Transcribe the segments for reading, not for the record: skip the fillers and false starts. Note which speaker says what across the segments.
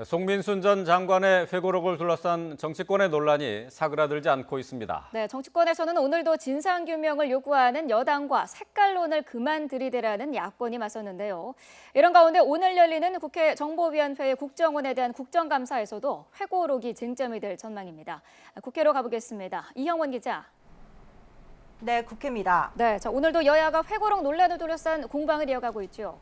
Speaker 1: 송민순 전 장관의 회고록을 둘러싼 정치권의 논란이 사그라들지 않고 있습니다.
Speaker 2: 네, 정치권에서는 오늘도 진상규명을 요구하는 여당과 색깔론을 그만 들이대라는 야권이 맞섰는데요. 이런 가운데 오늘 열리는 국회 정보위원회의 국정원에 대한 국정감사에서도 회고록이 쟁점이 될 전망입니다. 국회로 가보겠습니다. 이형원 기자.
Speaker 3: 네, 국회입니다.
Speaker 2: 네, 오늘도 여야가 회고록 논란을 둘러싼 공방을 이어가고 있죠.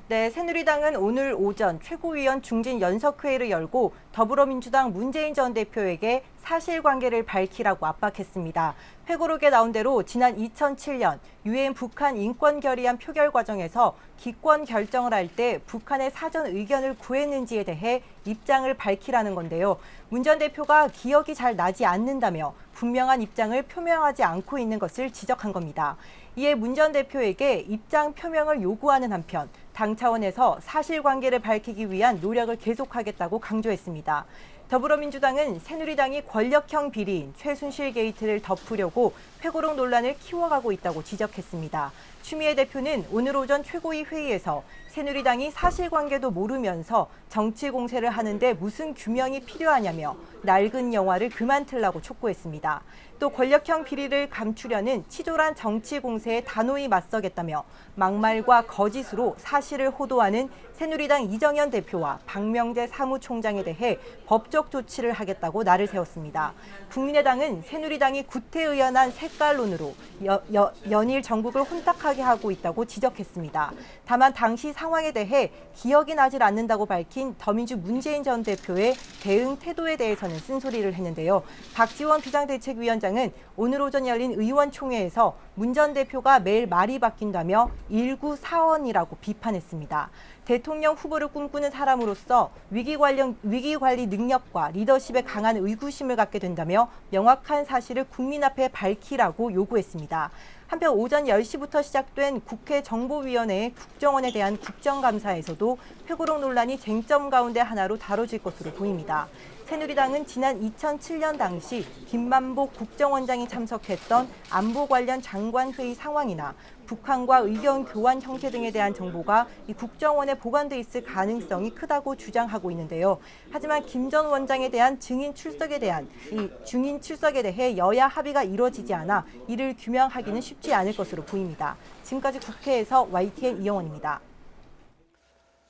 Speaker 3: 네, 새누리당은 오늘 오전 최고위원 중진 연석회의를 열고 더불어민주당 문재인 전 대표에게 사실관계를 밝히라고 압박했습니다. 회고록에 나온 대로 지난 2007년 유엔 북한 인권 결의안 표결 과정에서 기권 결정을 할 때 북한의 사전 의견을 구했는지에 대해 입장을 밝히라는 건데요. 문 전 대표가 기억이 잘 나지 않는다며 분명한 입장을 표명하지 않고 있는 것을 지적한 겁니다. 이에 문 전 대표에게 입장 표명을 요구하는 한편 당 차원에서 사실관계를 밝히기 위한 노력을 계속하겠다고 강조했습니다. 더불어민주당은 새누리당이 권력형 비리인 최순실 게이트를 덮으려고 회고록 논란을 키워가고 있다고 지적했습니다. 추미애 대표는 오늘 오전 최고위 회의에서 새누리당이 사실관계도 모르면서 정치 공세를 하는데 무슨 규명이 필요하냐며 낡은 영화를 그만 틀라고 촉구했습니다. 또 권력형 비리를 감추려는 치졸한 정치 공세에 단호히 맞서겠다며 막말과 거짓으로 사실을 호도하는 새누리당 이정현 대표와 박명재 사무총장에 대해 법적 조치를 하겠다고 날을 세웠습니다. 국민의당은 새누리당이 구태의연한 색깔론으로 연일 전국을 혼탁하게 하고 있다고 지적했습니다. 다만 당시 상황에 대해 기억이 나질 않는다고 밝힌 더민주 문재인 전 대표의 대응 태도에 대해서는 쓴소리를 했는데요. 박지원 비상대책위원장은 오늘 오전 열린 의원총회에서 문 전 대표가 매일 말이 바뀐다며 일구사원이라고 비판했습니다. 대통령 후보를 꿈꾸는 사람으로서 위기 관리 능력과 리더십에 강한 의구심을 갖게 된다며 명확한 사실을 국민 앞에 밝히라고 요구했습니다. 한편 오전 10시부터 시작된 국회 정보위원회의 국정원에 대한 국정감사에서도 회고록 논란이 쟁점 가운데 하나로 다뤄질 것으로 보입니다. 새누리당은 지난 2007년 당시 김만복 국정원장이 참석했던 안보 관련 장관회의 상황이나 북한과 의견 교환 형태 등에 대한 정보가 이 국정원에 보관돼 있을 가능성이 크다고 주장하고 있는데요. 하지만 김 전 원장에 대한 증인 출석에 대해 여야 합의가 이루어지지 않아 이를 규명하기는 쉽지 않을 것으로 보입니다. 지금까지 국회에서 YTN 이영원입니다.